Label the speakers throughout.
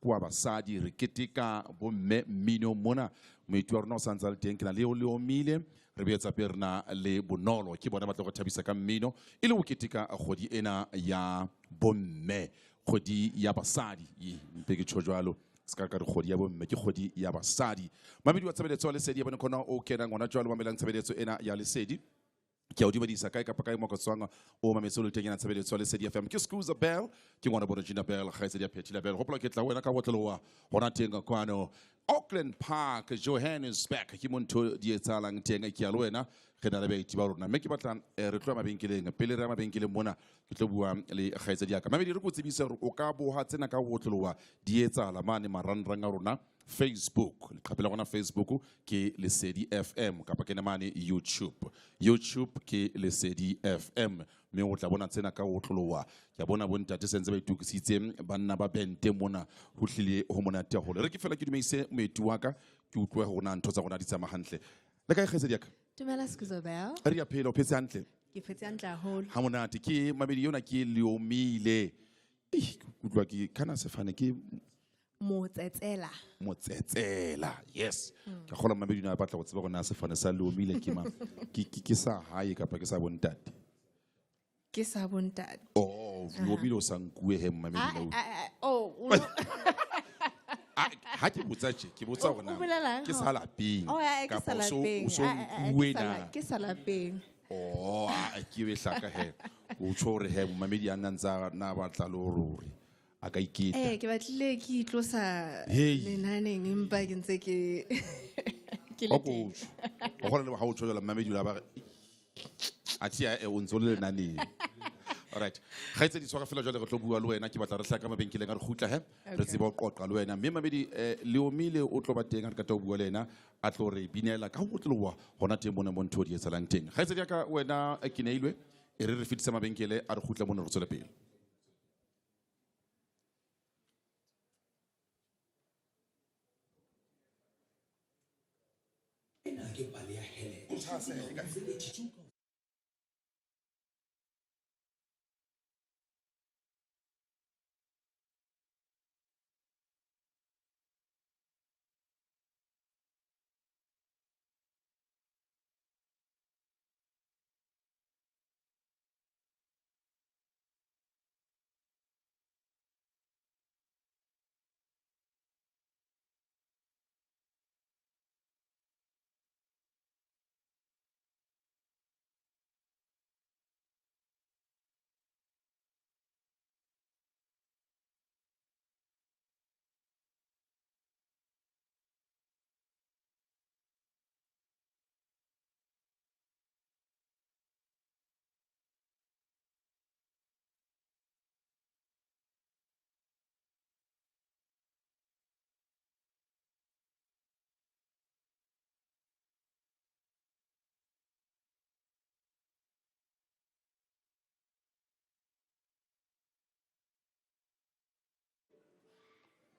Speaker 1: kwa basadi re keteka bomme mmino mona moeti wa rona o santse le teng ke na le le omile re beetsa perna le bonolo ke bona ba tla go thabisa ka mmino ile go keteka kgwedi ena ya bomme kgwedi ya basadi mpe ke tshojalo ska ka kgwedi ya bomme ke kgwedi ya basadi mamedi wa tsebeletso le sedi ya bone khona o kena ngwana jwalo ba melang tsebeletso ena ya lesedi ke a dumedisa kae kapa kae mo ka tswanga o mamesolo teng ena tsebeletso le sedi FM ke Screws Bell ke ngwana bona Gina Bell ga sedi ya Petila Bell hopla ke tla wena ka botloloa hona teng kwano Auckland Park Johannesburg ke monto di etsalang teng ke ya le wena ge na le baiti ba rona mme ke batla re tloa mabenkeleng pele re mabenkeleng mona ke tlo bua le gaetsedi ya ka mamedi re go tsebisa gore o ka boha tsena ka botloloa di etsala mane marangrang a rona Facebook le khapela gona Facebook ke Lesedi FM kapa ke mane YouTube ke Lesedi FM me o tla bona tsena ka botloloa ya bona bontate sentse ba itukisitse banna ba bente mona ho hlile ho monate hole re ke fela ke dumeise moeti wa ka ke utlwe go na ntho tsa gona di tsama hantle le ka gaetsedi ya ka
Speaker 2: Dumela Skuzobel.
Speaker 1: Re ya phela o phetse hantle.
Speaker 2: Ke phetse hantle haholo.
Speaker 1: Ha monate ke mabedi yona ke leomile. Utlwa ke kana sefane ke
Speaker 2: Motsetsela.
Speaker 1: Yes. Ke gola mabedi na batla go tseba gona sefane sa leomile ke ma ke sa hae kapa ke sa bontate.
Speaker 2: Ke sa bontate.
Speaker 1: Oh, leomile o sa nkue he mabedi na.
Speaker 2: Oh.
Speaker 1: Ha ke botsa ke botsa gona ke sa lapeng
Speaker 2: ka sa lapeng ke sa lapeng
Speaker 1: ke be hlaka he o tshore he mamedi a nantsa na batla le ruri a ka iketa
Speaker 2: ke batlile ke itlosa lenaneng empa ke ntse ke le teng
Speaker 1: o gona le ha o tsholela mamedi la ba a tia o ntse le lenaneng. Alright. Gaetse di tswa fela jwale re tlo bua le wena ke batla re hlaka mabenkeleng a re khutla he re tseba o qoqa le wena mme mamedi leomile o tlo ba teng a re ka tlo bua le wena a tlo re binela ka go tlowa gona teng mona mo ntho di etsalang teng gaetse di ka wena ke neilwe e re fitisa mabenkele a re khutla mona re tswela pele ena ke pale ya hele o tshaseka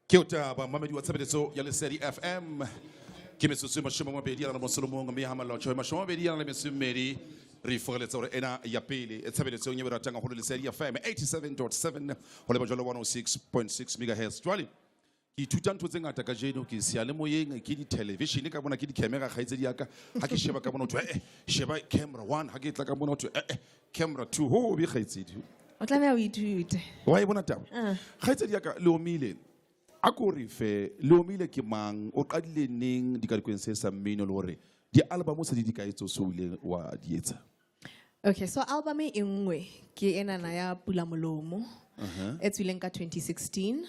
Speaker 1: Kiota ba mamedi wa tsebeletso ya Lesedi FM ke metsotso mashome mabedi a na mosolomong mme ha malotho mashome mabedi a na le mesumedi re foreletsa hore ena ya pele e tsebeletso nye ratang go Lesedi FM 87.7 ho le bajalo 106.6 MHz jwale ke ithuta ntho tse ngata ka jeno ke siale moyeng ke di television ka bona ke di camera gaetse di aka ha ke sheba ka bona o sheba camera 1 ha ke tla ka bona o camera 2 ho bi gaetse di
Speaker 2: o tlameha o ithute
Speaker 1: wa e bona taba gaetse di aka le omile Akori fe leomile ke mang o qadile neng di ka dikweng se sa mmino le hore di album se di ka etso so ile wa di etsa.
Speaker 2: Okay, so album e nngwe ke ena na ya Pula Molomo e tswileng ka 2016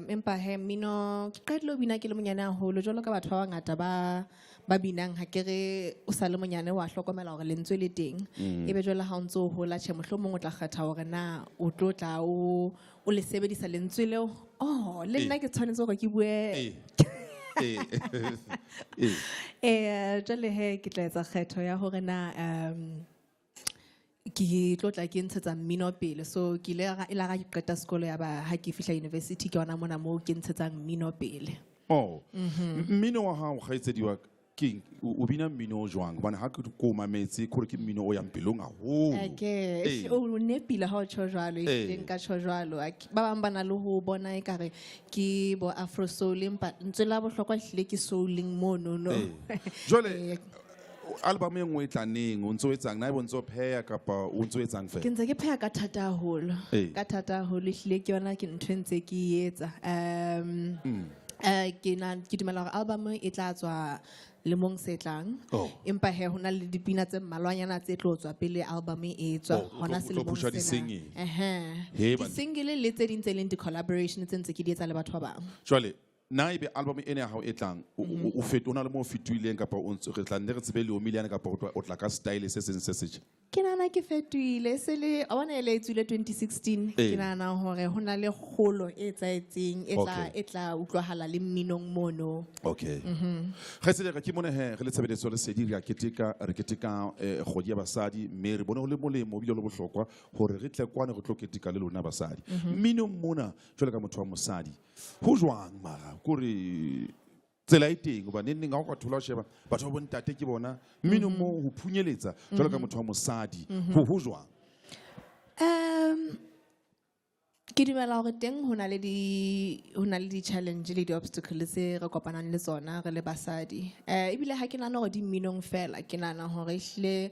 Speaker 2: empa he mmino ke qadile bina ke le monyane haholo jwalo ka batho ba bangata ba binang ha ke re o sa le monyane wa hlokomela hore lentswe le teng ebe jwale ha o ntse o hola tjhe mohlomong o tla kgetha hore na o tlo tla o le sebedisa lentswe leo le nna ke tshwanetse hore ke bue jwale he ke tla etsa kgetho ya hore na ke tlo tla ke ntshetsa mmino pele so ke ile ga ke qeta sekolo ya ba ha ke fihla university ke ona mona mo ke ntshetsang mmino pele
Speaker 1: mmino wa hao gaetsedi wa king o bina mmino o jwang bana ha ke ko mametse gore ke mmino o yang pelong haholo
Speaker 2: Okay, o nepile ha o tjho jwalo e nka tjho jwalo ba bang bana le ho bona e kare ke bo afro soul empa ntse la bohlokwa hlile ke souling mono no
Speaker 1: jwale album e nngwe e tla neng o ntse o etsang na e bontse o pheya kapa o ntse o etsang fela
Speaker 2: ke ntse ke pheya ka thata haholo hlile ke yona ke ntho ntse ke etsa ke dumela hore album e tla tswa lemong se tlang empa he hona le dipina tse mmalwanyana tse tlo tswa pele album e tswa hona selemong sena di-single le tse ding tse leng di-collaboration tse ntse ke di etsa le batho ba bang
Speaker 1: jwale na ebe album ena ya hao e tlang o fetona le mo fetoileng kapa o ntse re tla nne re tsebe le o miliana kapa o tla ka style se seng se setjha
Speaker 2: ke nana ke fetoile se le a bona ele itsule 2016 ke nana hore hona le kgolo e tsaetseng e tla utlwahala le mminong mono
Speaker 1: okay ga se ke mone he re le tshebeletso le sedi re keteka kgwedi ya basadi mme re bone ho le molemo bile le bohlokwa hore re tle kwane re tlo keteka le lona basadi mminong mona jwale ka motho wa mosadi ho jwang mara kore tsela e teng ba nne nga go thola sheba batho ba bontate ke bona mmino mo ho phunyeletsa jwalo ka motho wa mosadi ho jwang
Speaker 2: ke dumela hore teng hona le di-challenge le di-obstacles tse re kopanang le tsona re le basadi ebile ha ke nana hore di mminong fela ke nana hore ehlile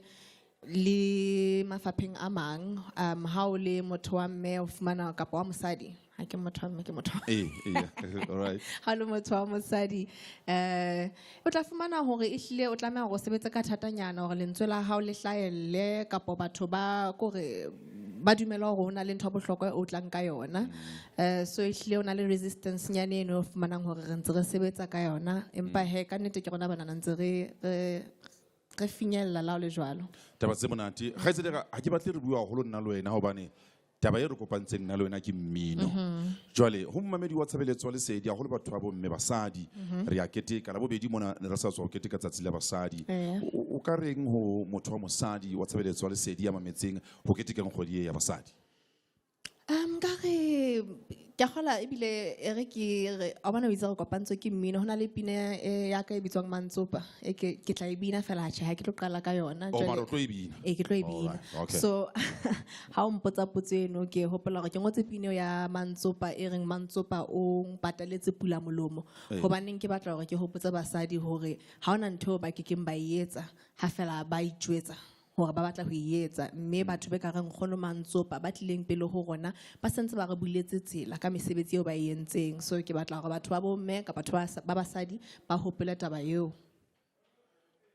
Speaker 2: le mafapheng a mang ha o le motho wa mme o fumana kapa wa mosadi ha ke motho wa mme ke motho
Speaker 1: alright
Speaker 2: ha le motho wa mosadi o tla fumana hore ehlile o tlameha hore o sebetse ka thatanyana hore lentswe la hao le hlahelle kapa batho ba kore ba dumela hore hona le ntho bohlokwa o tlang ka yona so ehlile ona le resistance nyane eno o fumanang hore re ntse re sebetsa ka yona empa he ka nnete ke rona banana ntse re finyella la o le jwalo
Speaker 1: taba tse monate ga itse ha ke batle re bua haholo nna le wena hobane taba e re kopantseng nna le wena ke mmino jwale ho mmamedi wa tshebeletso le sedi haholo batho ba bomme basadi re ya keteka la bobedi mona ne re sa tswa keteka tsatsi la basadi o ka reng ho motho wa mosadi wa tshebeletso le sedi ya mametseng ho keteka kgwedi ya basadi
Speaker 2: ka re ke gola ebile re ke a bona o itse go kopantse ke mmino hona le pina ya ka e bitswang mantsopa ke tla e bina fela ha ke tlo qala ka yona
Speaker 1: jwale
Speaker 2: ke tlo e bina so ha o mpotsa potseno ke hopola gore ke ngotse pina ya mantsopa e reng mantsopa o mpataletse pula molomo hobaneng ke batla gore ke hopotsa basadi hore ha ona ntho ba ke ba etsa ha fela ba itjwetsa hore ba batla ho ietsa mme batho be ka reng kgono mantsopa ba tlileng pele ho rona ba sentse ba re buletse tsela ka mesebetsi eo ba e entseng so ke batla hore batho ba bomme ka batho ba basadi ba hopele taba eo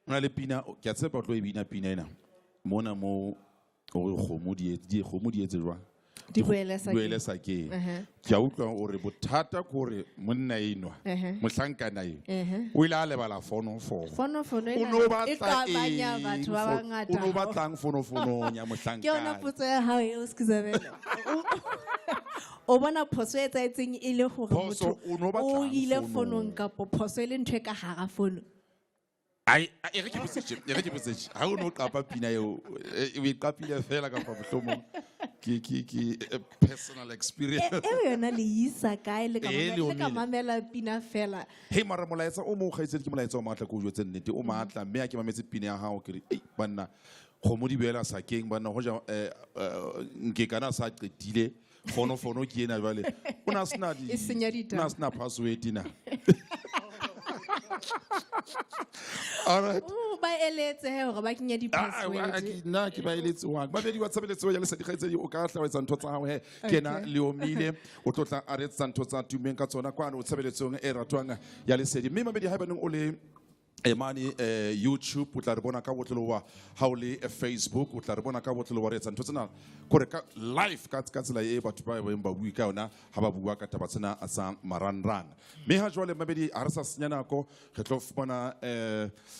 Speaker 1: ona le pina ke a tshepa tlo e bina pina ena mona mo o kgomo di etse jwang
Speaker 2: di boele
Speaker 1: sa ke ke a utlwa hore bothata ke hore monna enwa mohlankana eo o ile a lebala fono
Speaker 2: e qabanya batho ba bangata
Speaker 1: o no batlang fono nya mohlankana
Speaker 2: ke yona potso ya hao e Sebele o bona phoso e tsaetseng e le hore motho o ile fonong ka phoso e le ntwe ka hara fono
Speaker 1: ai e re ke botse ha o no qapa pina eo e qapile fela ka mohlomong ki personal experience
Speaker 2: yona le isa kae le ka mamela pina fela
Speaker 1: he mara molaetsa o mo gaitse ke molaetsa o matla go jwetse nnete o matla mme a ke mametse pina ya hao ke re banna go di bela sa keng banna go ja nke kana sa qetile fono ke ena jwale o na sna password na alright
Speaker 2: ba eletse hore ba kenya di password
Speaker 1: nna ke ba eletse wa ba bedi wa tshebeletso ya le sa dikgaitse o ka hlawetsa ntho tsa hao he kena le omile o tlotla a retsa ntho tsa tumeng ka tsona kwana o tshebeletsong e ratwang ya le sedi mme mabedi ha baneng o le emane YouTube o tla re bona ka botlelo wa ha o le Facebook o tla re bona ka botlelo wa retsa ntho tsena gore ka live ka tsela e batho ba ba bui ka yona ha ba bua ka taba tsena a sa maranrang me ha jwale mabedi a re sa senya nako re tlo fumana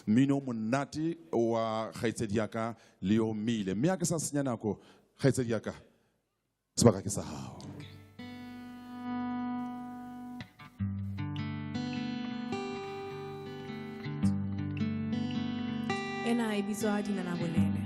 Speaker 1: mino monate wa kgaitsedi ya ka le o mile me ha ke sa senya nako kgaitsedi ya ka sebaka ke sa hao
Speaker 2: ena e bitswa Dinana Bolele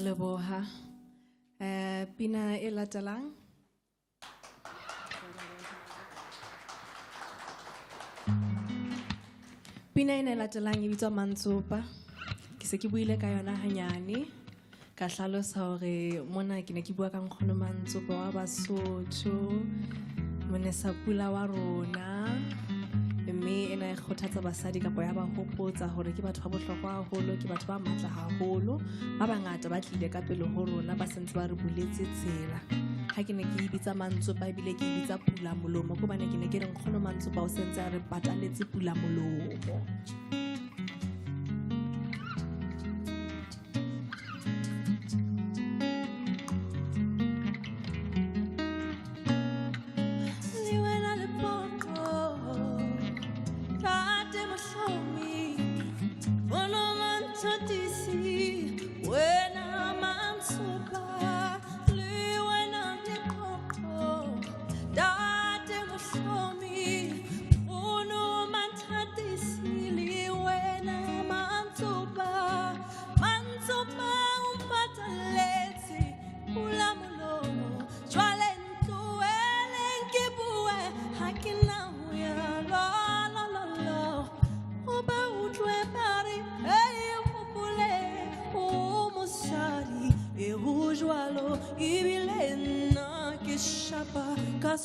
Speaker 2: Leboha. Pina e latelang. Pina ena e latelang e bitswa Mantsopa. Ke se ke buile ka yona hanyane. Ka hlalosa hore mona ke ne ke bua ka nkgono Mantsopa wa Basotho, monesapula wa rona. Mme ena e kgothatsa basadi kapa ya ba hopotsa hore ke batho ba bohlokwa haholo, ke batho ba matla haholo, ba bangata ba tlile ka pele ho rona ba sentse ba re buletse tsela. Ha ke ne ke bitsa Mantsopa ebile ke bitsa pula molomo ko bana ke ne ke re nkgono Mantsopa o sentse a re pataletse pula molomo.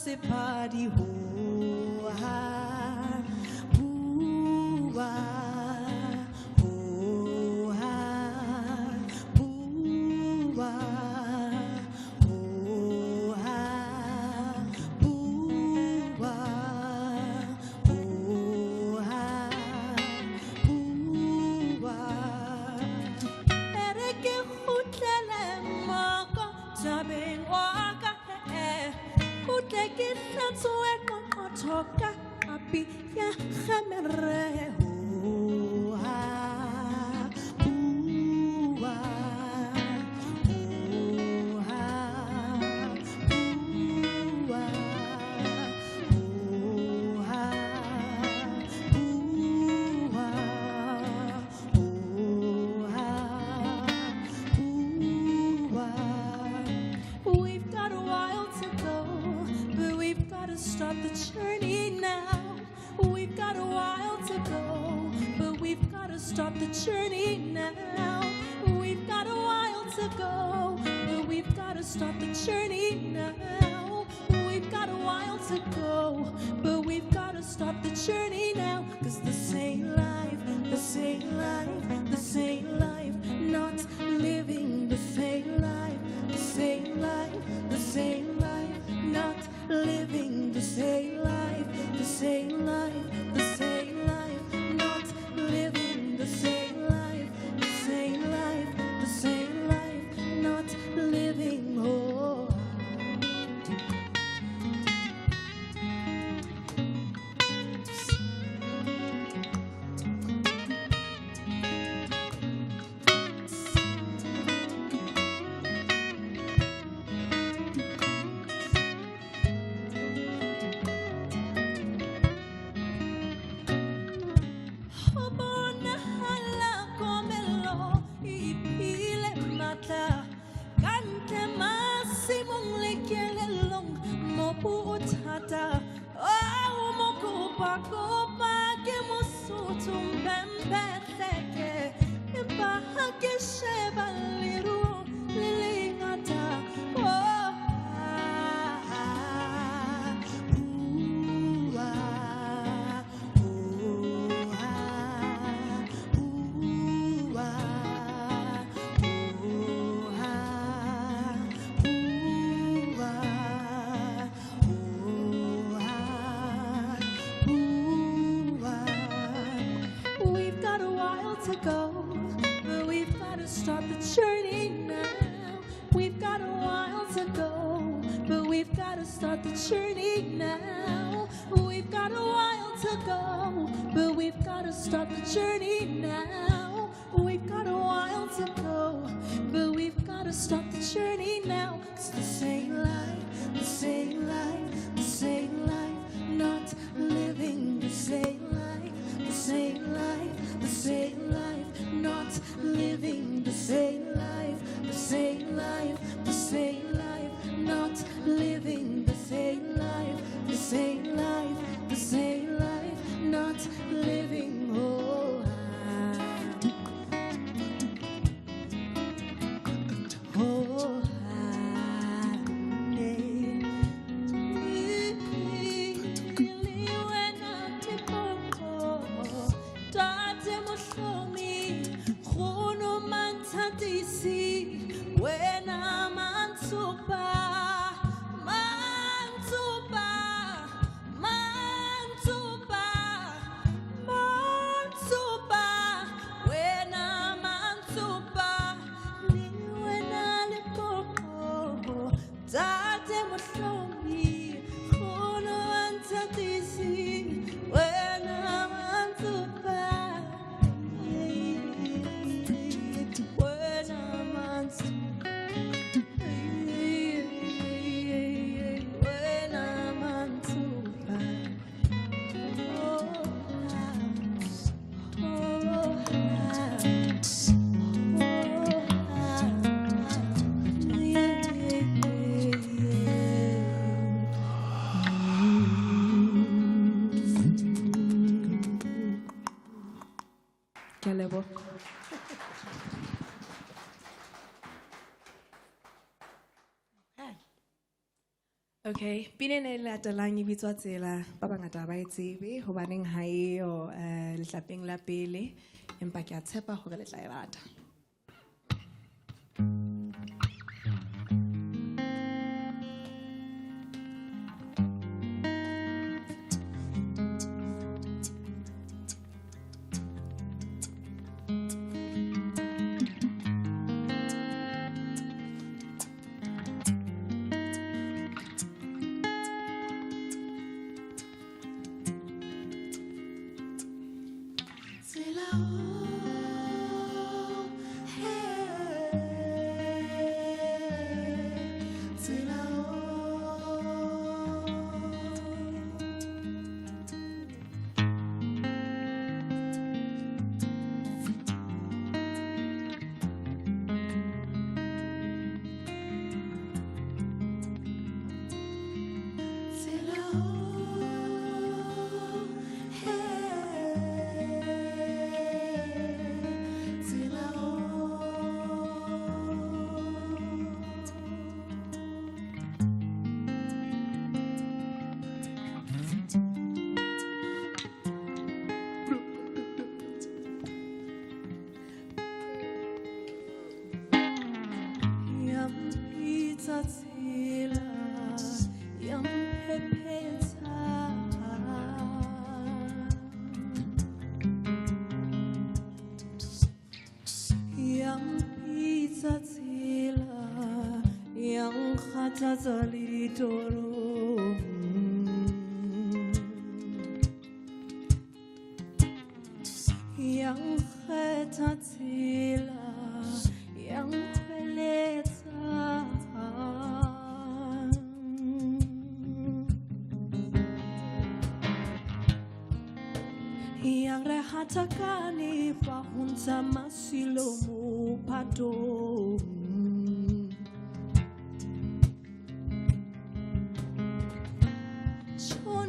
Speaker 3: Sepadi hoa bua hoa bua hoa bua hoa bua ere ke khutlele moko tabeng wa ka Take that's where I talk happy ya hamere Start the journey now. We've got a while to go, but we've got to start the journey now. We've got a while to go, but we've got to start the journey now. We've got a while to go, but we've got to start the journey now. 'Cause the same life, the same life, the same life, not living the same life, the same life, the same life, not living the same life, the same life, the same life, not living the same life, the same life, the same life, not living oh. got a while to go, but we've got to start the journey now. We've got a while to go, but we've got to start the journey now. We've got a while to go, but we've got to start the journey now. We've got a while to go, but we've got to start the journey now. 'Cause this ain't life, this ain't life, this ain't life, not living this ain't life, this ain't life, this ain't life, not living this ain't life, this ain't life, this ain't life, not living this ain't life, this ain't life, this ain't life, not living. Oh, oh, when I'm Mantuba, Mantuba, Mantuba, Mantuba, when I'm Mantuba, when I let go, Tate Mushomi, Hono Antadisi, when I'm Mantuba. Okay, pine ne le latelang e bitswa tsela ba bangata ba e tsebe hobaneng ha eo letlapeng la pele empa ke a tshepa hore le tla e rata. Yang khatatsila, yang khweleta, yang rehatakani pahunsa masilomu pato. Oh,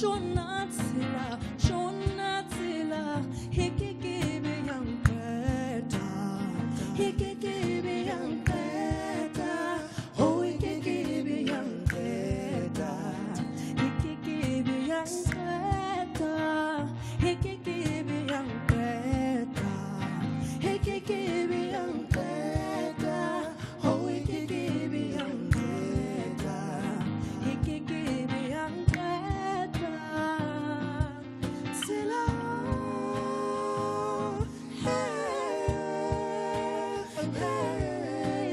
Speaker 3: Shona Tila, he can give me young better. He can give me young better. Oh, he can give me young better. He can give me young better. He can give me young better. He can give me young better. Oh, he can give me young better. He can give me young better. Sila, hey,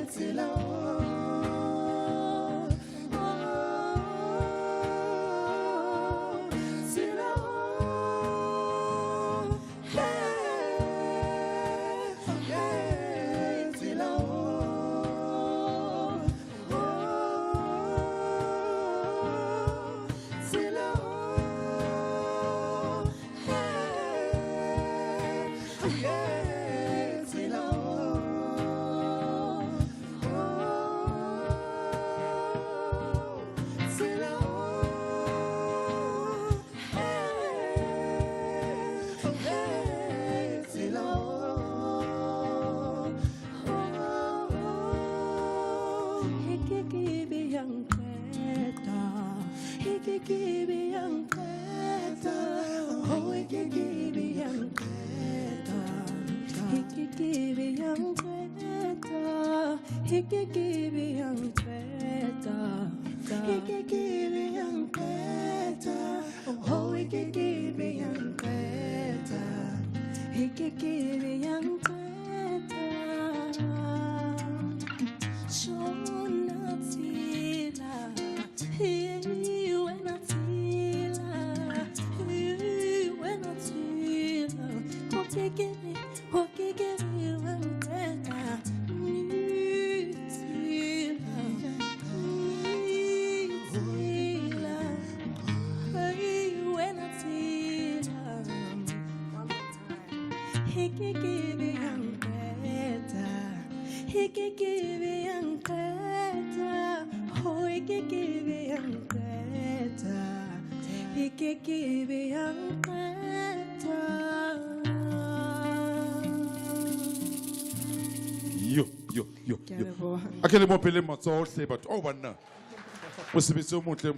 Speaker 3: Sila, Sila, hey, Sila, Sila, hey, Sila, Sila, hey, Sila, he can give me young better. He can give me young better. Oh, he can give me young better. He can give me young better. He can give me young better. He can give me young better. Oh, he can give me young better. He can give me young better. Shona Tila, hey, when I Tila, hey, when I Tila, okay, give me one better. Tila, hey, when I Tila, he can give me young better. He can give me young better. Oh, he can give me young better. He can give me young better.
Speaker 1: Yo. Akele mo pele matsohle but oh banna. Mosebetsi o motle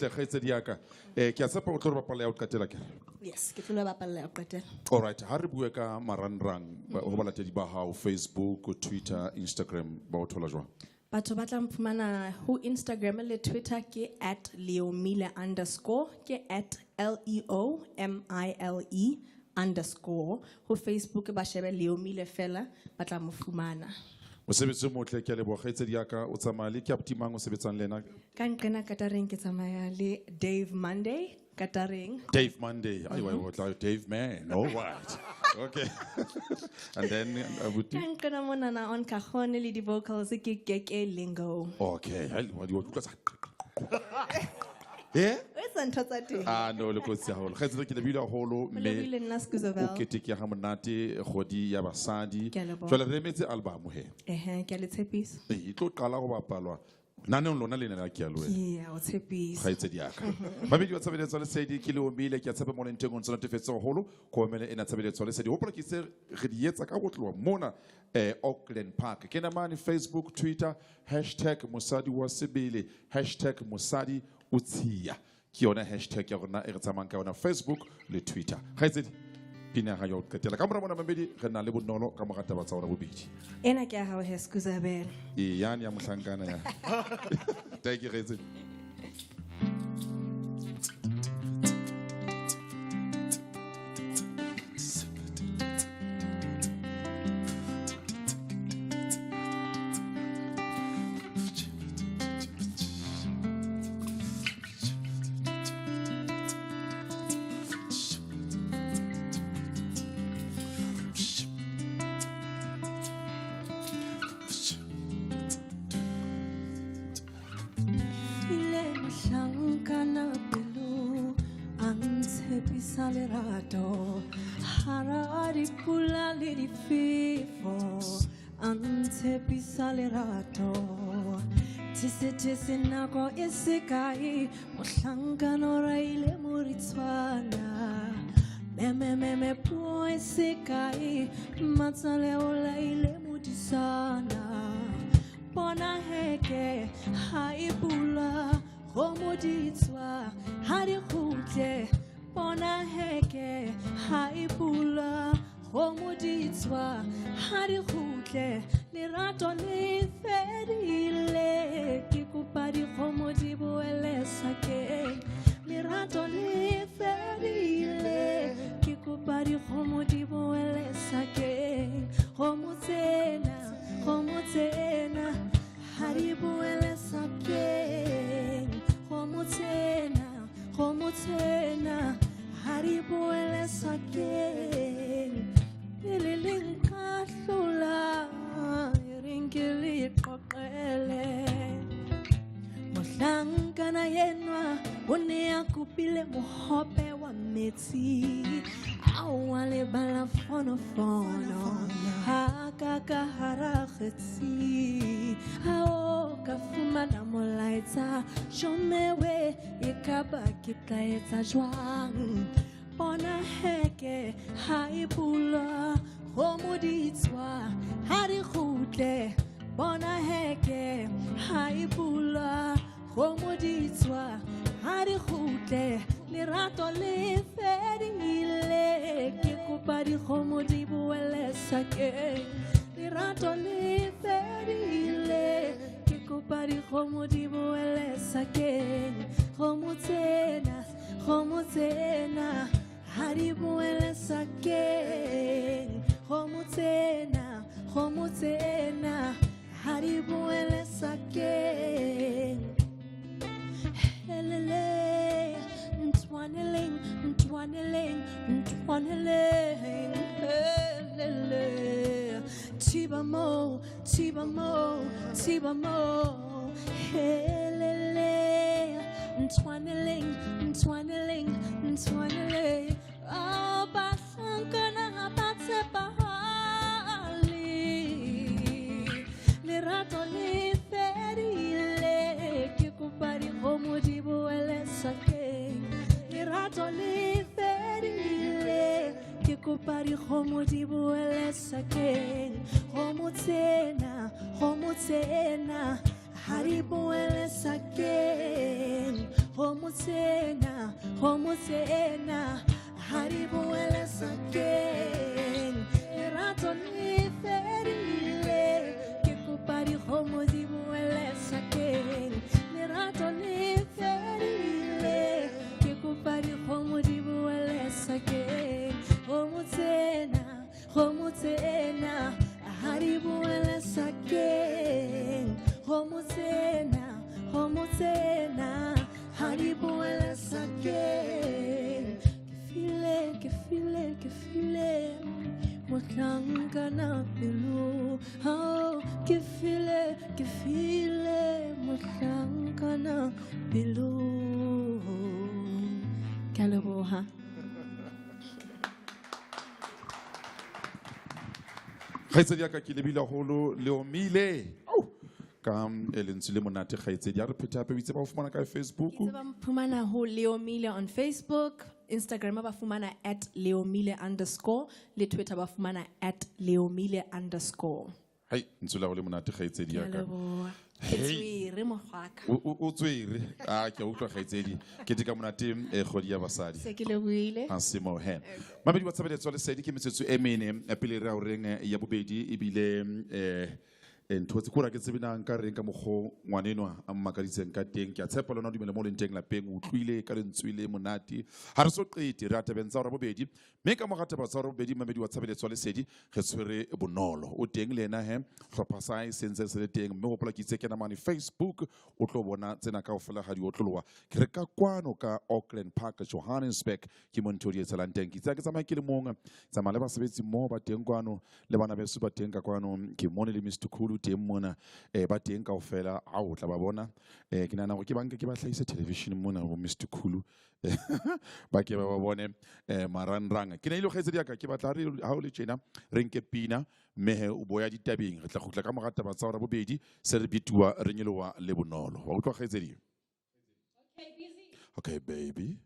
Speaker 1: kgaitsedi yaka. Ke a tshepa o tlo re bapala ya o qetela ke.
Speaker 2: Yes, ke tlo bapalla ya qetela.
Speaker 1: All right, ha re bua ka marangrang ho balatedi ba hao Facebook, Twitter, Instagram ba o thola jwang?
Speaker 2: Batho ba tla mfumana ho Instagram le Twitter ke @leomile_, ke @LEOMILE_. Ho Facebook ba shebe Leomile fela ba tla mfumana.
Speaker 1: Mosebetsi o motle ke a leboga kgaitsedi yaka o tsamaya le Captain Mang o sebetsang lena.
Speaker 2: Ka nqena Katareng ke tsamaya le Dave Monday Katareng.
Speaker 1: Dave Monday. Dave Man. All right. Okay. And then
Speaker 2: Ka nqena monana on cajon le di vocals ke Keke Lingo.
Speaker 1: okay. Yeah?
Speaker 2: What's on top of that?
Speaker 1: Ah no, le kotsi haholo. Kgaitsedi ke lebile haholo
Speaker 2: Lo bile nna Skuzabel.
Speaker 1: o keteke ya ha monate kgwedi ya basadi.
Speaker 2: Ke a leboha.
Speaker 1: Jwale re emetse album he.
Speaker 2: Ke a le tshepisa.
Speaker 1: E tlo qala go bapalwa. Naneng lona le nena ke a loe.
Speaker 2: Yeah, o tshepisa.
Speaker 1: Kgaitsedi yaka. Babedi ba tshebeletso le sedi ke Leomile ke a tshepa mo lenteng o ntse natefetse haholo ko emele ena tshebeletso le sedi. Hopola ke se re di etsa ka go tloa mona Auckland Park. Ke na mane Facebook, Twitter #Mosadi wa Sebele #Mosadi Utsiya. Ke yona hashtag ya rona e re tsamayang ka yona Facebook le Twitter. Kgaitsedi pina ga yo qetela ka mora mona mabedi re na le bonolo ka mogata ba tsa ona bobedi.
Speaker 2: Ena ke a hao he Skuzabel.
Speaker 1: E yani ya mohlankana ya. Take it kgaitsedi.
Speaker 3: Salerato, harari pula lidi fifo, ante pisalerato. Tisi nako isikai, mohlangano raile muri Twana. Me poi sekai. Matsale ola ile mutisana. Bona heke haibula. Homoditwa. Hari hute. Bona heke haibula. Homoditwa. Hari hute. Lirato le ferile. Kikupari homodibo ele sake. Lirato le ferile. Kikupari homodibo ele sake. Homotena, homotena. Haribo ele sake. Homotena, homotena. Haribo ele sake. Ililinka lula. Ringili kokele. Mohlangana yenwa Onea kupile mohope wa meti Awale bala fono Hakaka haraketi Hao kafuma na molaita Shomewe ikaba kitaeta jwang Bona heke haibula Homoditwa hari khute Bona heke haibula Homoditwa hari khute Lirato le ferile Kikupari homodibu ele sake Lirato le ferile Kikupari homodibu ele sake Homotena, homotena Haribu ele sake Homotena, homotena Haribu ele sake Helele Ntwaneling Ntwaneling Ntwaneling Helele Tibamo Tibamo Tibamo Helele Ntwaneling Ntwaneling Ntwaneling Oh Basankana Batsepahali Lirato li ferile Kikupari homodibo ele sake Lirato li ferile Kikupari homodibo ele sake Homotena, homotena Haribo ele sake Homotena, homotena Haribo ele sake Lirato li ferile Kikupari homodibo ele sake Lirato li ferile Kikupari homodibo ele sake Homotena, homotena Haribo ele sake Homotena, homotena Haribo ele sake Kefile, kefile, kefile Motlangana pelu Oh, kefile, kefile Motlangana pelu Kalaboha
Speaker 1: Khaitsedi ya ka ke lebile holo le omile ka elentshile monate khaitsedi ya re phetha hape bitse ba o fumana ka Facebook
Speaker 2: Pumana ho Leomile on Facebook, Instagram bafumana @leomile_, le Twitter bafumana @leomile_.
Speaker 1: hai ntsula go le monate khaitsedi ya ka
Speaker 2: Etswere mogwaka.
Speaker 1: o tswere ke a utlwa khaitsedi ke tika monate kgwedi ya basadi
Speaker 2: Se ke lebohile.
Speaker 1: Asimo hen mabedi wa tshebeletso le sedi ke metsetso e mene pele re a o reng ya bobedi ebile ntho tse kora ke tsebina nka reng ka moggo ngwanenwa a mmakaditseng ka teng ke a tshepa lona dumele mo leng teng lapeng o tlwile ka lentswile monate ha re so qete re a tabentsa hora bobedi mme ka mogata ba hora bobedi mabedi wa tshebeletso le sedi re tshwere bonolo o teng le ena he hlopha sai sentse se le teng mme go pola ke itse ke na mane Facebook o tlo bona tsena ka ofela ga di otloloa ke re ka kwano ka Auckland Park Johannesburg ke mo ntho di etsalang teng ke tsa ke tsamaya ke le mong tsamaya le basebetsi mo ba teng kwano le bana beso ba teng ka kwano ke mone le Mr Khulu teng mona ba teng kaofela a o tla ba bona ke nana go ke banka ke ba tlhaisa television mona go Mr Khulu ba ke ba bone maranrang ke ne ile go kgetsa diaka ke batla re ha o le tjena re nke pina mme o boya ditabeng re tla gutla ka mogata ba tsa hora bobedi se re bitua re nyelowa le bonolo wa utlwa kgetsa di okay baby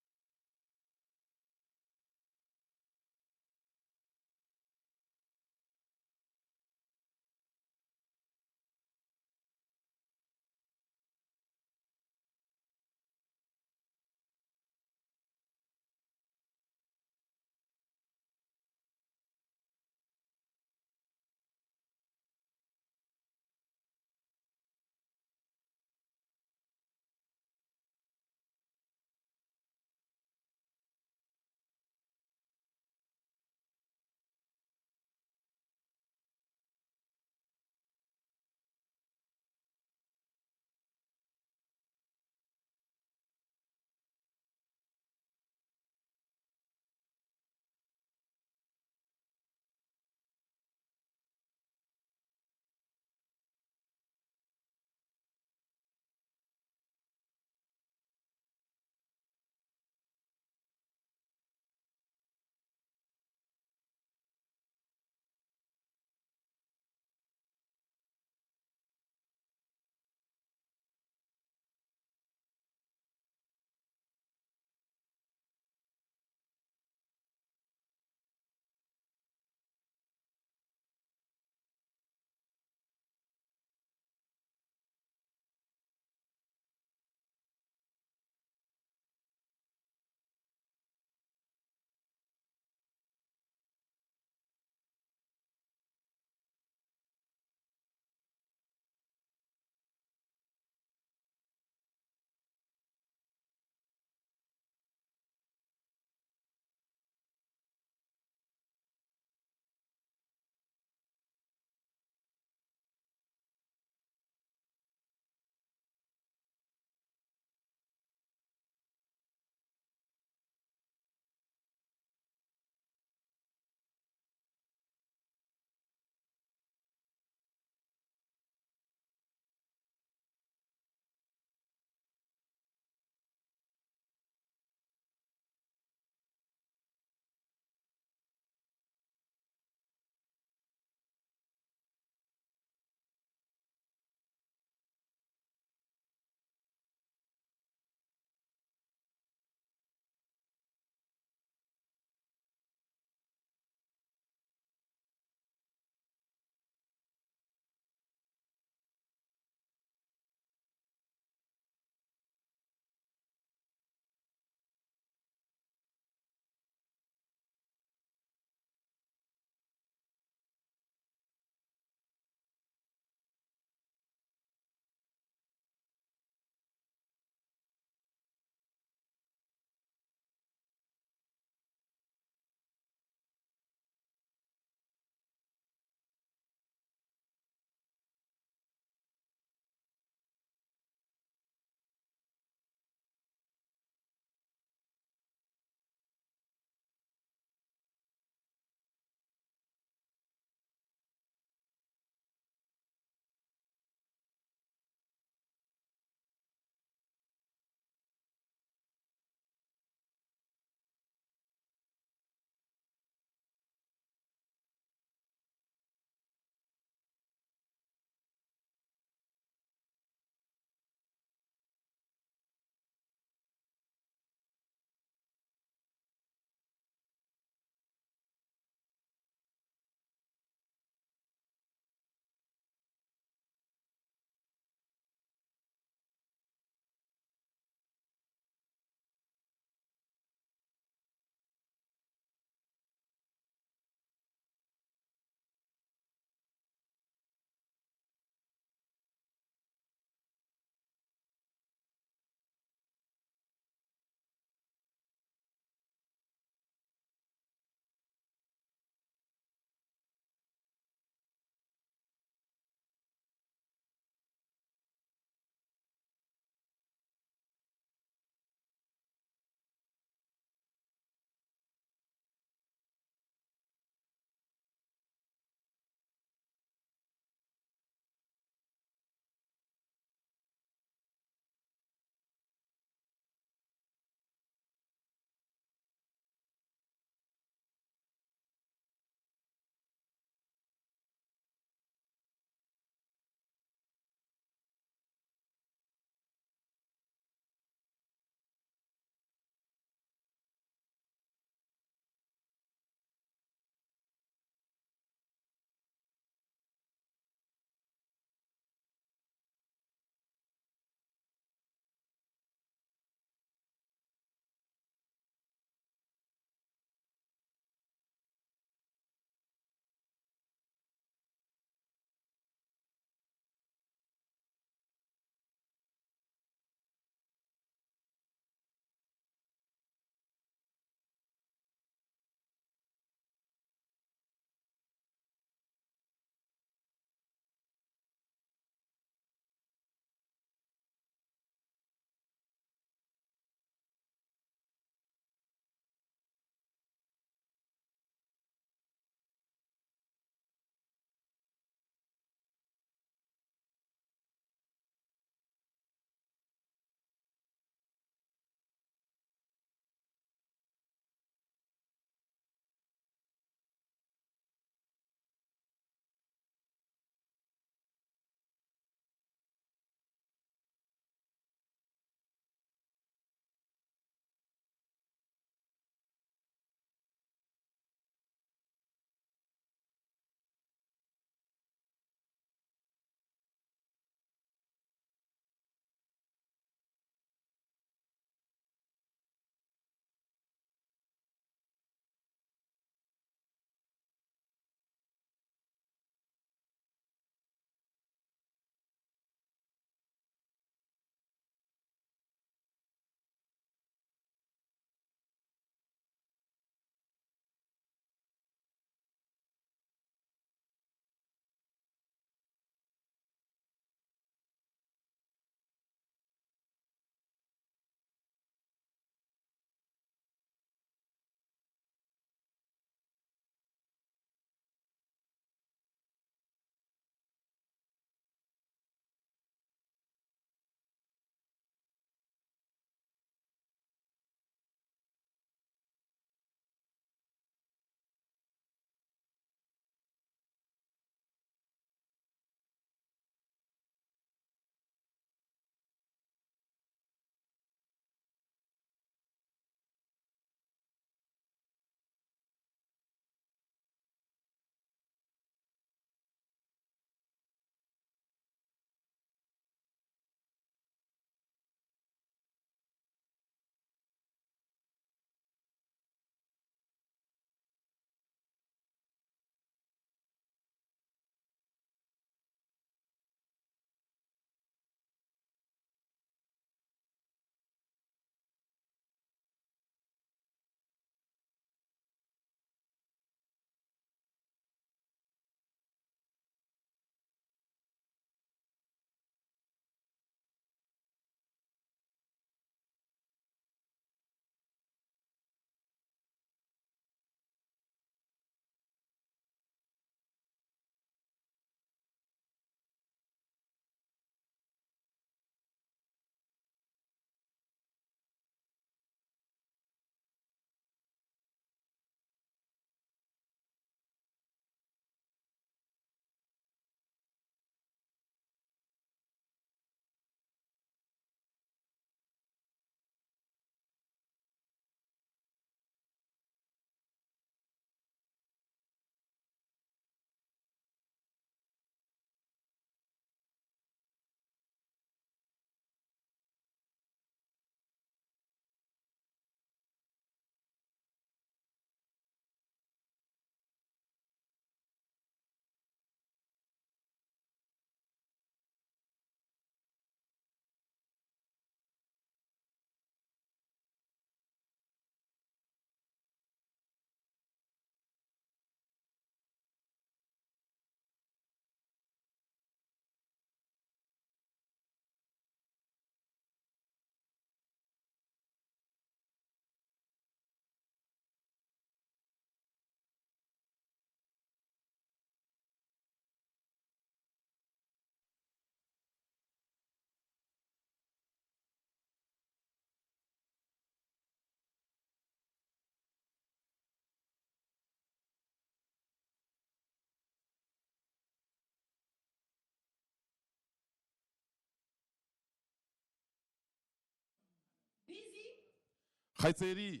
Speaker 1: Kgaitsedi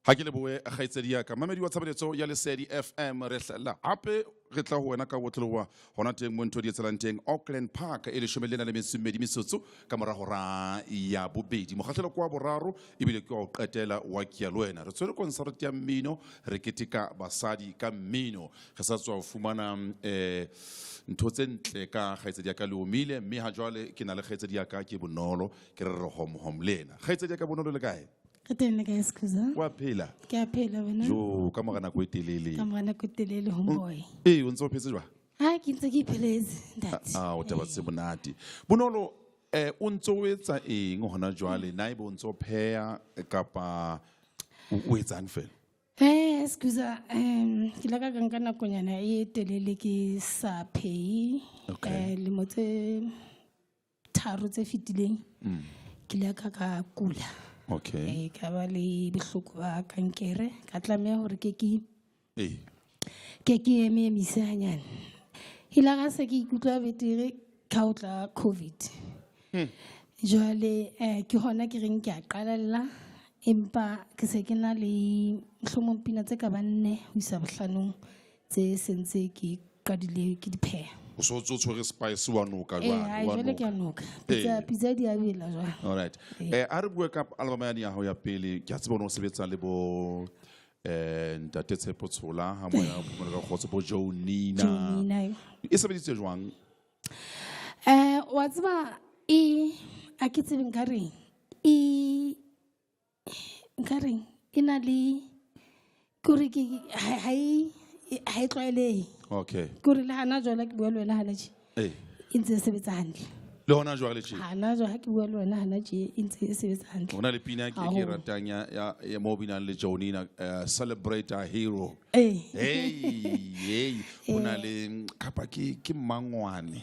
Speaker 1: ha ke leboe kgaitsedi ya ka mamedi wa tshebeletso ya Lesedi FM re hla hape re tla ho wena ka botlowa hona teng mo ntho di etselang teng Auckland Park e le shomelena le mesumedi metsotso ka mora hora ya bobedi mokgahlelo kwa boraro ebile ke wa o qetela wa kia lwena re tswele concert ya mmino re keteka basadi ka mmino re sa tswa ho fumana ntho tse ntle ka kgaitsedi ya ka le omile mme ha jwale ke na le kgaitsedi ya ka ke bonolo ke re hom lena kgaitsedi ya ka bonolo le kae
Speaker 4: Keteka eskuza.
Speaker 1: wa phela
Speaker 4: Ke a phela wena.
Speaker 1: jo ka mogana go etelele
Speaker 4: Ka mona go telele homeboy.
Speaker 1: o ntse o phetse jwa
Speaker 4: Ha ke ntse ke pheletse ntate.
Speaker 1: o taba se bonate bonolo o ntse o etsa eng hona jwale na ibe o ntse o pheya kapa o etsang fela
Speaker 4: Eskuza ke la ka nka nakonyana e telele ke sa pay.
Speaker 1: Okay.
Speaker 4: Le motse tharo tse fitileng. Ke la ka kula.
Speaker 1: okay
Speaker 4: Ka ba le bohloko ba kankere ka tlameha hore ke eme misanyana hila ga se ke ikutlwa betere ka o tla covid jwale ke hona ke reng ke a qalella empa ke se ke na le hlomong pina tse ka banne ho isa bohlanong tse sentse ke qadile ke dipheha
Speaker 1: o so tshwere spice wa noka
Speaker 4: jwale ke a noka pizza di a bela jwale
Speaker 1: all right a re bua ka album ya hao ya pele ke a tseba o sebetsa le bo ntate Tshepo Tshola ha mo ya ka khotso bo Jonina e sebeditse jwang
Speaker 4: wa tseba a ke tsebe nkareng ina le kore ke ha e tlwaelehe
Speaker 1: okay
Speaker 4: kore le hana jwale ke bua le wena hana tje e ntse e sebetsa hantle
Speaker 1: le hona jwale tje
Speaker 4: hana jwale ha ke bua le wena hana tje e ntse e sebetsa hantle
Speaker 1: hona le pina ke ratang ya mo binang le Jonina celebrate our hero hey hona le kapa ke mangwane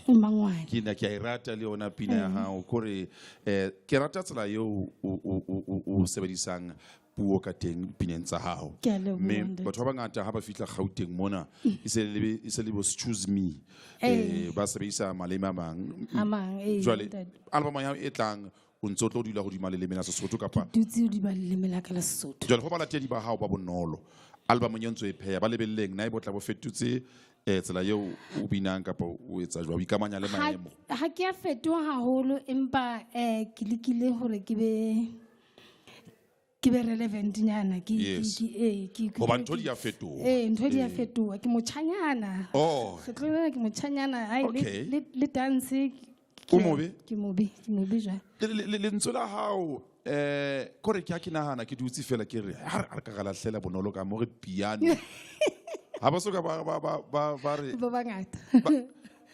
Speaker 1: ke na ke a rata le ona pina ya hao kore ke rata tsela yo o sebedisang puo ka teng pineng tsa hao mme batho ba bangata ha ba fihla Gauteng mona e se le bo choose me ba sebedisa maleme a mang jwale album ya e tlang o ntse o tlo dula godima leleme la Sesotho kapa
Speaker 4: dutse o di ba leleme la ka la Sesotho
Speaker 1: jwale ho ba latedi ba hao ba bonolo album ya ntse e pheya ba lebelleng na e botla bo fetutse tsela yo o binang kapa o etsa jwa o ikamanya le maemo
Speaker 4: ha ke a fetoha haholo empa ke lekile hore ke be relevant nyana ke
Speaker 1: hoba ntho di a fetoha
Speaker 4: ntho di a fetoha ke motjhanyana ke motjhanyana le dance
Speaker 1: o mobe
Speaker 4: ke mobe jwa
Speaker 1: le ntse la hao kore ke a ke nahana ke dutse fela ke re ha re ka galahlela bonolo ka mo re piano ha ba soka ba re
Speaker 4: ba bangata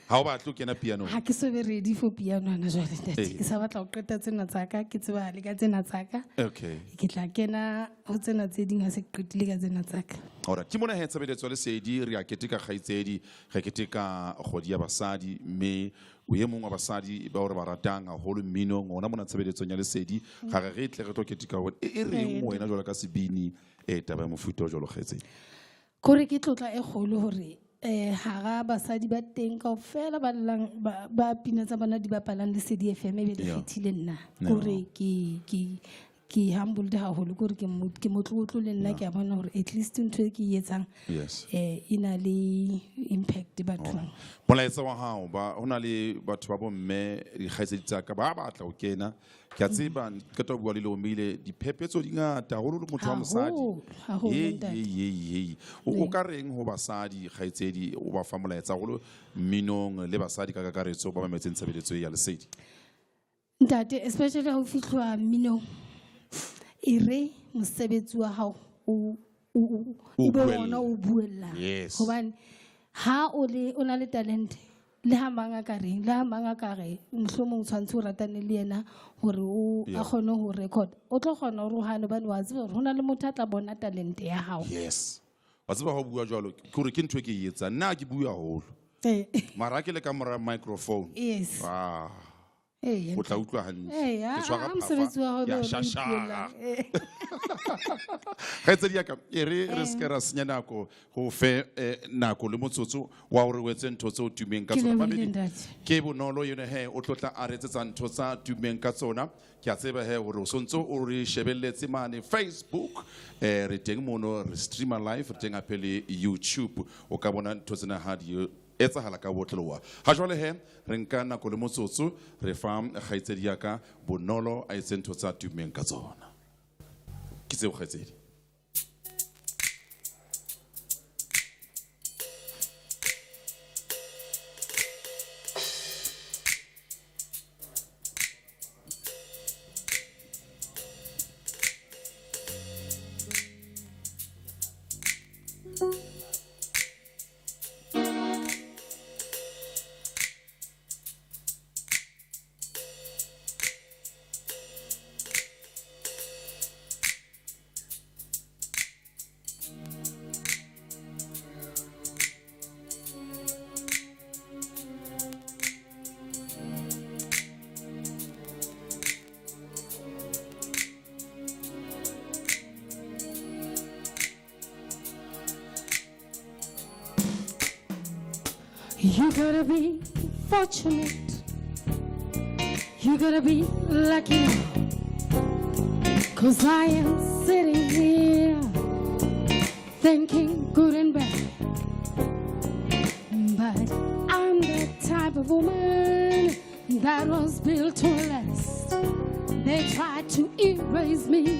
Speaker 1: ha o batlo kena piano
Speaker 4: ha ke so be ready for piano ana jwale ke sa batla ho qeta tsena tsaka ke tseba le ka tsena tsaka
Speaker 1: okay
Speaker 4: ke tla kena ho tsena tse ding ha se qetile ka tsena tsaka
Speaker 1: ora ke mona he tsebeletso le Lesedi re a keteka kgaitsedi re keteka kgwedi ya basadi mme o ye mongwe wa basadi ba hore ba ratang haholo mmino ngona mona tsebeletsong ya Lesedi ga re tle re tlo keteka hore e reng wena jwalo ka sebini taba ya mofuta jwalo kgaitsedi
Speaker 4: kore ke tlotla e kgolo hore hara basadi ba teng kaofela ba pina tsa bona di bapalang Lesedi FM e be le kgethile nna kore ke humbled haholo kore ke motlotlo le nna ke a bona hore at least ntho e ke etsang ina le impact bathong
Speaker 1: molaetsa wa hao ba hona le batho ba bomme dikgaitsedi tsa ka ba batla ho kena ke a tseba ke tlo bua le omile diphephetso di ngata holo le motho wa mosadi o ka reng ho basadi kgaitsedi o ba fa molaetsa holo minong le basadi ka kakaretso ba mametseng tshebeletso ya Lesedi
Speaker 4: ntate especially ha o fihlwa minong ire mosebetsi wa hao o bona o buella hobane ha o na le talent le ha manga ka reng le ha manga ka re mohlomong tshwantse o ratane le yena hore o a kgone ho record o tlo kgona ho hana bane wa tseba hore hona le motho a tla bona talent ya hao
Speaker 1: wa tseba ho bua jwalo ke hore ke ntho e ke etsa nna ke bua haholo mara ke le ka mora microphone
Speaker 4: Hey,
Speaker 1: o tla utlwa hantle
Speaker 4: Hey,
Speaker 1: Ke tshwara
Speaker 4: I'm
Speaker 1: phafa,
Speaker 4: mosebetsi wa hao
Speaker 1: ya
Speaker 4: le ona o
Speaker 1: shashara.
Speaker 4: ipuellang. Eh.
Speaker 1: Kgaitsedi ya ka e re se ke ra senya nako go fe nako le motsotso wa gore o etse ntho tse o tumeng ka
Speaker 4: Ke
Speaker 1: tsona
Speaker 4: lebohile,
Speaker 1: Mamedi,
Speaker 4: ntate.
Speaker 1: ke bonolo yone he o tlotla a re etsetsa ntho tsa tumeng ka tsona ke a tseba he gore o sontse o re shebelletse mane Facebook re teng mono re streama live re teng ape le YouTube o ka bona ntho tsena ha di etsahala ka botloloa ha jwale he re nka nako le motsotso re fa kgaitsedi ya ka bonolo a etse ntho tsa tumeng ka tsona ke tseo kgaitsedi.
Speaker 4: You gotta be fortunate. You gotta be lucky now. 'Cause I am sitting here thinking good and bad. But I'm the type of woman that was built to last. They tried to erase me,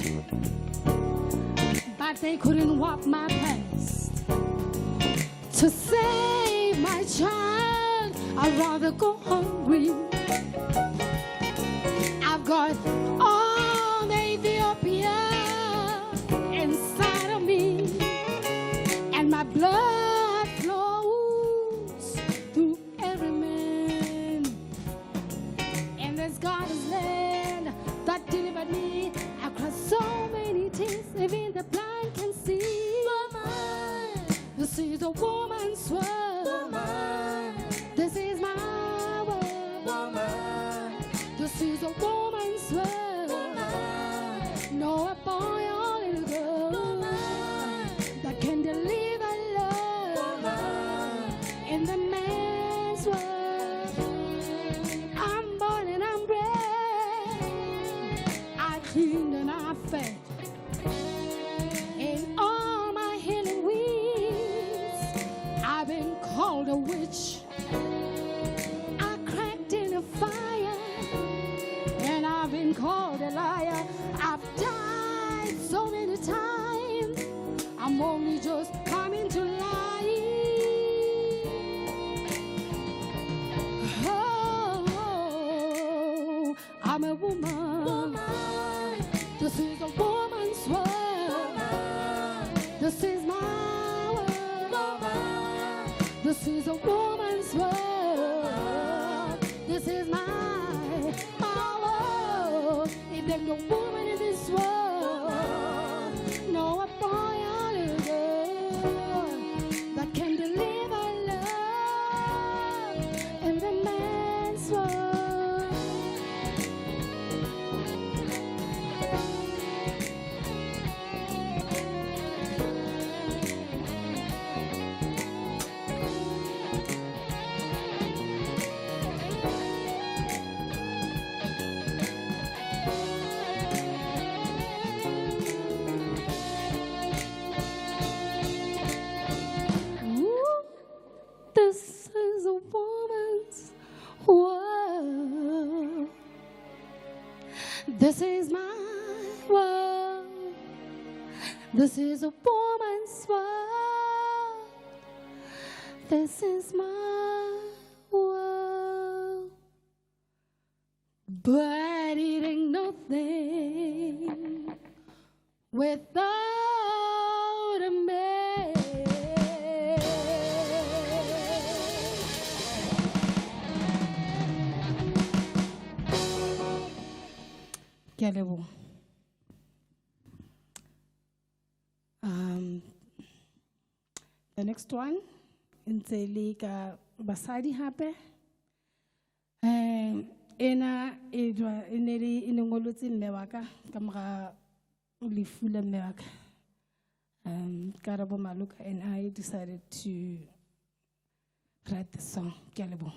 Speaker 4: but they couldn't walk my past. To save my child, I'd rather go hungry. I've got all the Ethiopia inside of me, and my blood flows through every man. And this God's land that delivered me across so many tears, even the blind can see. This is a woman's world. Woman. This is my world. Woman. This is a woman's world. Woman. No, a boy or little girl. Woman. That can deliver love. Woman. In the man's world. I'm born and I'm bred. I cleaned and I fed. In all my healing weeds, I've been called a witch. I cracked in a fire, and I've been called a liar. I've died so many times, I'm only just coming to life. Oh, I'm a woman. Woman. This is a woman's world. Woman. This is my world. Woman. This is a woman's world. This is my world. If there's no woman in this world, no a boy or little girl that can deliver love in the man's world. Ooh, this is a woman's world. This is my world. This is a woman's world. This is my world. But it ain't nothing without a man. Ke a leboha. The next one, ntse le ka basadi hape. ena e ne le ngolotse mme wa ka ka mora lefu la mme wa ka. Karabo Maluka and I decided to write the song. Ke a leboha.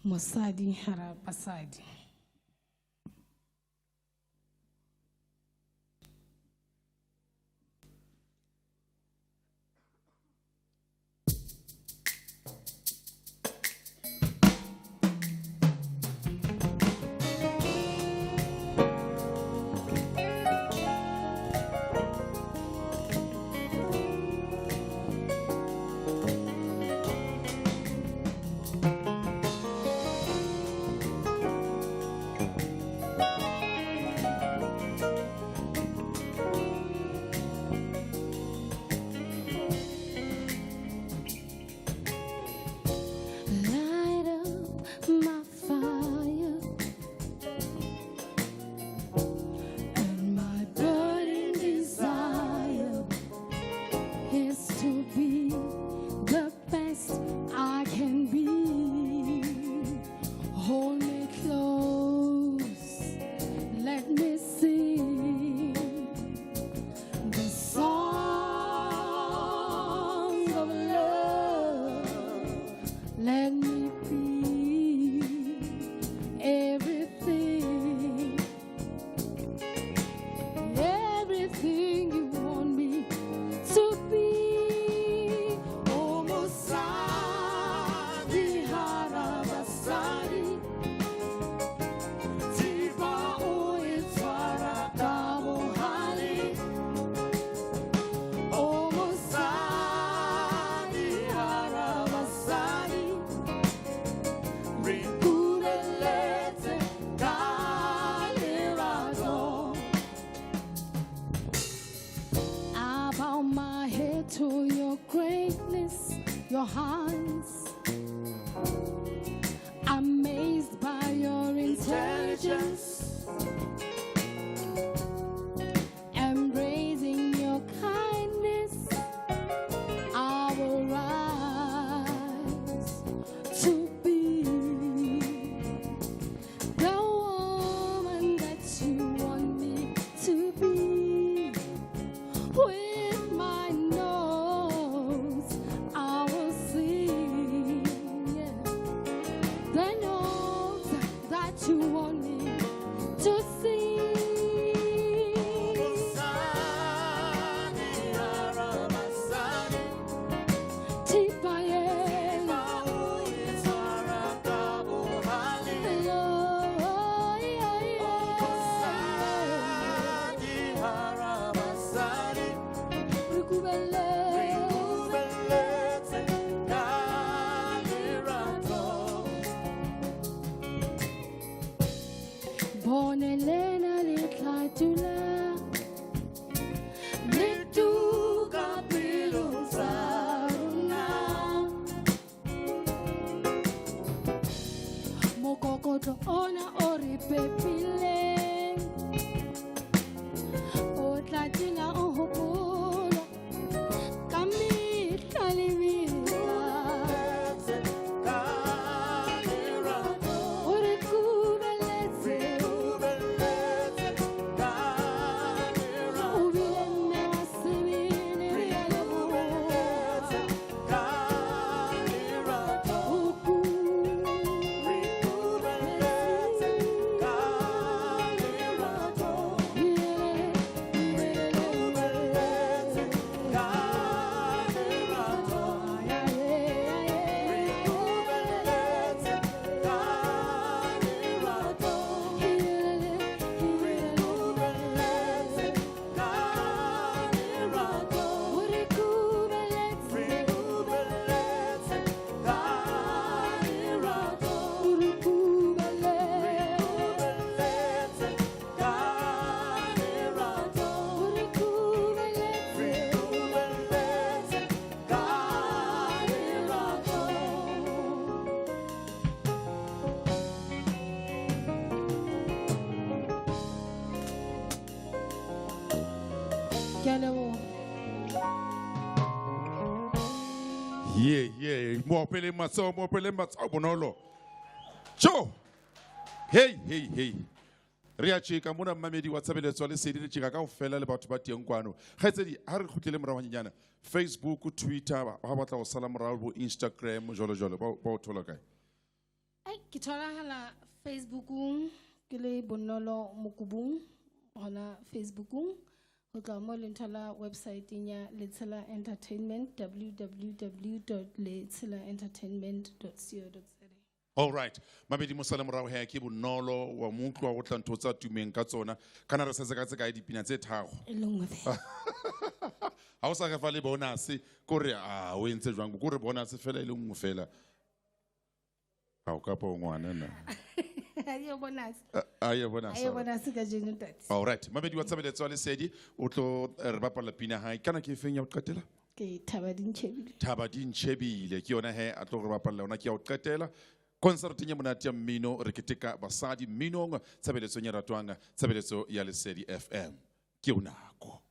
Speaker 4: Mosadi hara basadi. Let me be every to your greatness, your hands. Amazed by your intelligence, embracing your kindness, I will rise to be the woman that you want me to be. With my nose, I will sing the notes that you want me to sing. Bonelena litla tula, lituka pilungsaruna, mokokoto ona oripepile, otlatina ohopolo, kami kalivila.
Speaker 1: Yeah, mopele matso bonolo. Cho. Hey. Ria chika mona mamedi wa Sebele tswale sedi le chika kaofela le batho ba teng kwano. Kgaitsedi ha re khutlele morawanyana. Facebook, Twitter, ba batla go sala morao bo Instagram jolo ba o thola kae?
Speaker 4: Ai ke thola hala Facebookung ke le bonolo mokubung hona Facebookung. Go tla mo le nthola website ya Letshela Entertainment www.letshelaentertainment.co.za.
Speaker 1: All right. Mabedi mosala morao he ke bonolo wa montlo wa go tla ntotsa tumeng ka tsona kana re setse ka tse ka dipina tse thago.
Speaker 4: Elongwe fe.
Speaker 1: Ha o sa ga fa le bonus kore o entse jwang go re bonus fela ile nngwe fela. Ha o ka pa ngwana na.
Speaker 4: Ayo bonus.
Speaker 1: Ayo bonus
Speaker 4: ka jeno tati.
Speaker 1: All right. Mabedi wa Sebele tswale sedi o tlo re bapala pina ha kana ke fenya o qetela.
Speaker 4: Ke Thabadintshebile.
Speaker 1: Thabadintshebile ke yona he a tlo re bapala ona ke ya o qetela. Concert nya monate ya mmino re keteka basadi mminong Sebeletso nya ratwanga Sebeletso ya Lesedi FM ke unako.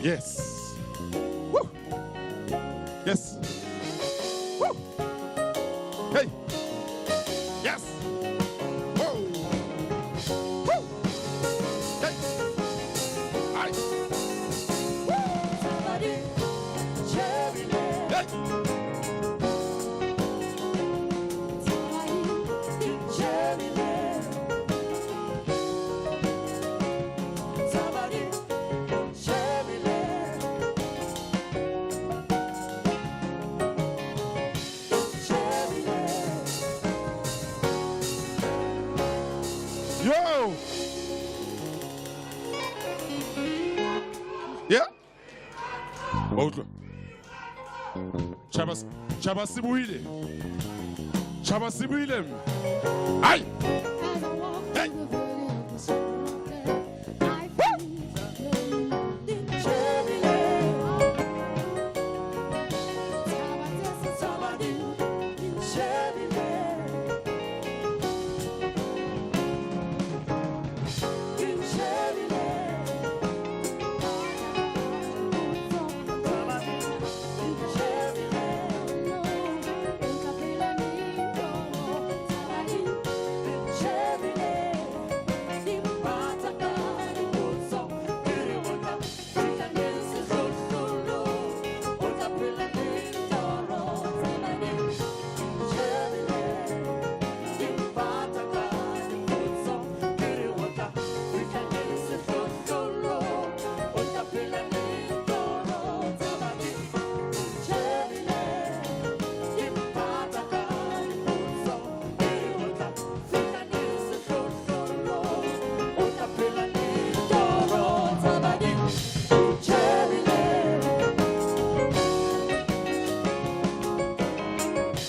Speaker 1: Yes. Woo. Yes. Woo. Hey. Yes. Whoa. Woo. Hey. Aye. Woo. Hey. Yo! Yeah? Autre. Chaba Sibuile. Chaba Sibuile. Aïe! Hey!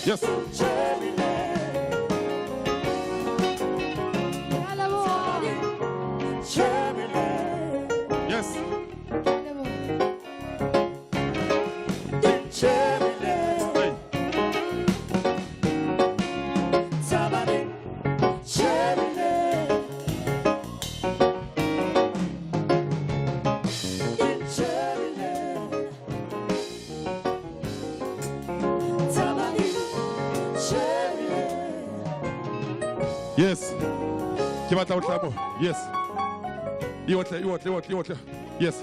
Speaker 1: Yes. Yes. Yes. Kibatla utlamo. Yes. Iwotle. Yes.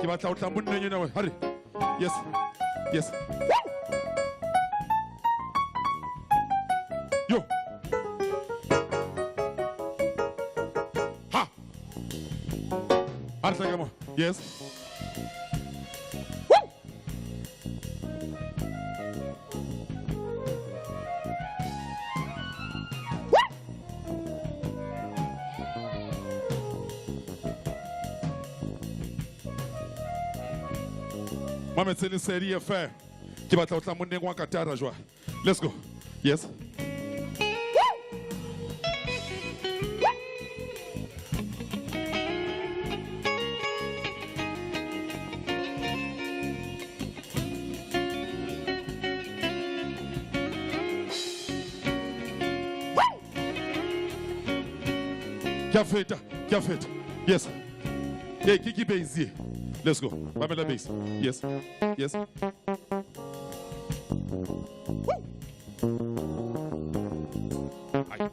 Speaker 1: Kibatla utlamo nne nawe. Hurry. Yes. Yes. Yo. Ha. Arthur, yes. Mama, it's une série affaire qui va t'entendre mon nez Katara joie. Let's go. Yes. Qui a fait? Yes. Hey, Kiki Basie. Let's go. Pamela Bass. Yes. Yes. Aye.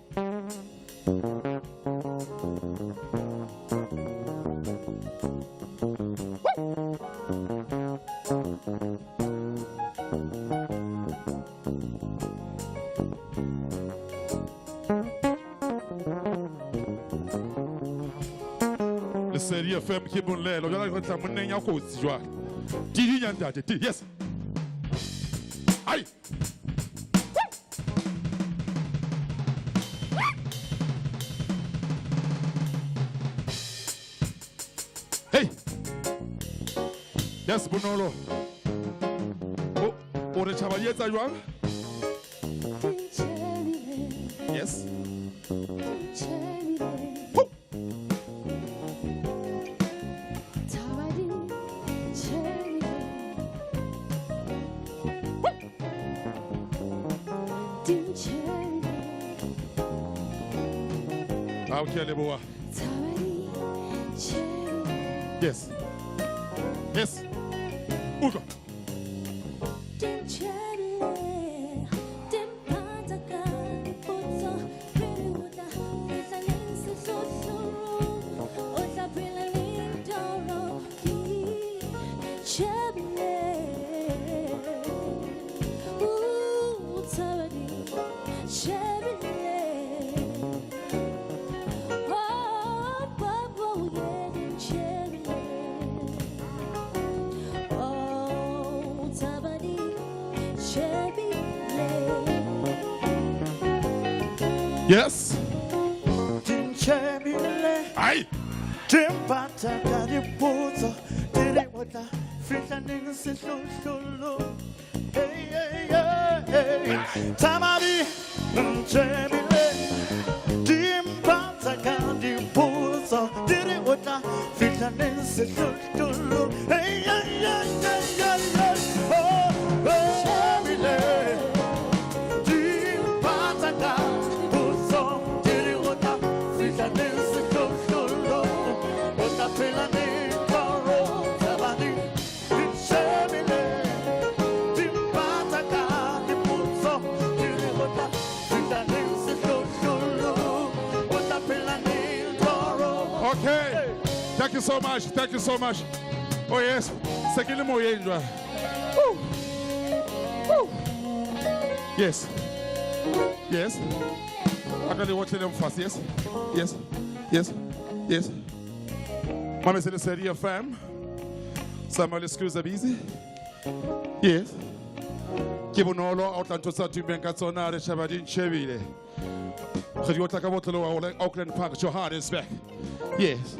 Speaker 1: Série femme qui est bonne là, le gars qui a mon nez en cause, tu vois. Yes. Aïe. Hey. Yes, bonolo. Oh, on est chevalier, ça joue. Yes. Okay, Leboa. Yes. Yes. Uga. Yes. Aye. Okay. Thank you so much. Thank you so much. Oh yes. Second more angel. Yes. Yes. I'm gonna watch them fast. Yes. Yes. Yes. Yes. Mama c'est une série femme. Ça m'a l'excuse busy. Yes. Qui vous n'ont pas entendu ça du bien qu'à son âge Sebele Sebele. Je vais t'accorder votre lot à Auckland Park. Your heart is back. Yes.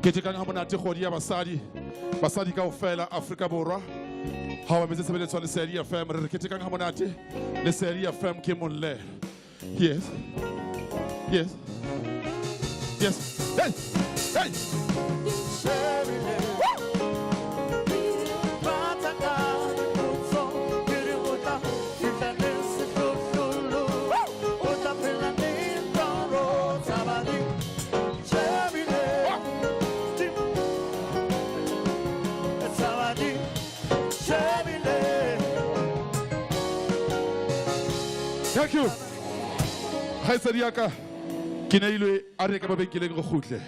Speaker 1: Keteka ngamo na kgwedi ya basadi ka ofela Afrika Borwa How am I Sebele to Lesedi FM? Keteka Hamonati. Lesedi FM came on le. Yes. Yes. Yes. Hey. Hey. Thank you. Hi Sariaka. Kinailwe areka babekileng go khutle.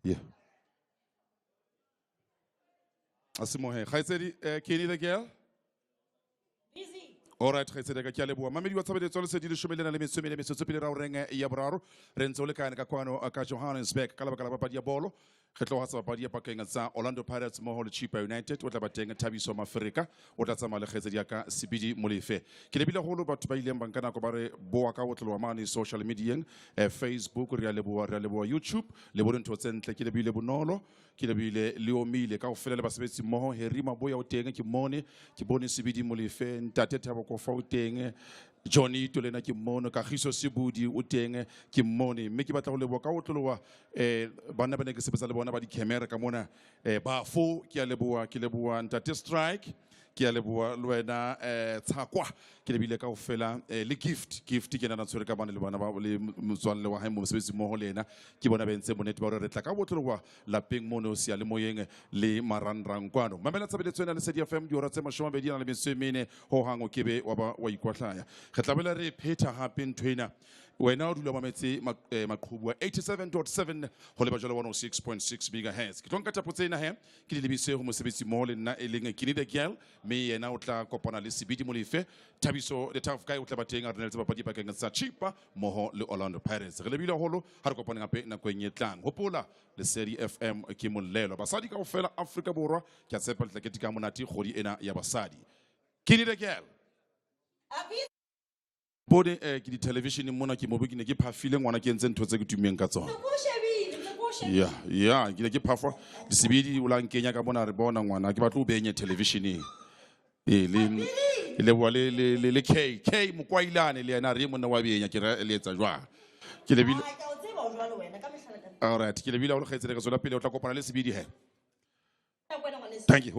Speaker 1: Yeah. Asimohe. Khaisedi Kenny the girl?
Speaker 3: Busy.
Speaker 1: All right, Khaisedi ka kyaleboa. Mamedi wa tsabele tsole sedile shumelena le mesome le mesotso pele ra o renga ya boraro. Re ntse o le kae ka kwano ka Johannesburg ka labaka la papadi ya bolo. Re tlo hatsa papadi ya pakeng tsa Orlando Pirates mmoho le Chipa United o tla ba teng Thabiso Mafrika o tla tsamaya le Khaisedi ya ka Sebidi Molefe. Ke lebile holo batho ba ileng bankana ko ba re boa ka botlolo wa mane social media Facebook re a leboa YouTube le bone ntho tsentle ke lebile bonolo ke lebile le omile ka ofela le basebetsi mmoho Herima boya o teng ke mone ke bone Sebidi Molefe ntate Thabo ko fa o teng Johnny to lena ke mmono ka Giso Sebudi o teng ke mmone mme ke batla go leboa ka otlolowa bana ba ne ke sebetsa le bona ba di camera ka mona ba fo ke a leboa ntate Strike ke a leboa le wena Tshakwa ke lebile ka ofela le gift ke nana tsore ka bana le bana ba le motswalle wa hae mo sebetsi mmoho lena ke bona ba ntse bonete ba re tla ka botlolowa lapeng mono sia le moyeng le marangrang kwano mamela tsabeletswe na le Lesedi FM di ora tse 20 na le mesemene ho hango ke be wa ikwatlaya re tlabela re pheta hape ntwena wena o dula mametse maqhubu wa 87.7 ho leba jalo 106.6 megahertz ke tonka tapo tsena he ke di lebise ho mosebetsi mo le nna e leng ke the girl me yena o tla kopana le Sebidi Molefe Thabiso the tough guy o tla bateng a rena le tsepapadi bakeng sa Chipa moho le Orlando Pirates re lebile holo ha re kopana gape nako e nyetlang hopola le Seri FM ke mollelo basadi ka ofela Afrika Borwa ke a tsepa le tla ketika monati kgwedi ena ya basadi ke the girl bone ke di television mona ke mo be ke ne ke phafile ngwana ke entse ntho tse ke tumeng ka tsona ya ke ne ke phafa di Sebedi o la nkenya ka bona re bona ngwana ke batla o benye televisioneng le bua le K mokwailane le yena re monna wa benya ke re le etsa jwang ke le bile alright ke le bile o le khaitsele ka tsona pele o tla kopana le Sebedi he thank you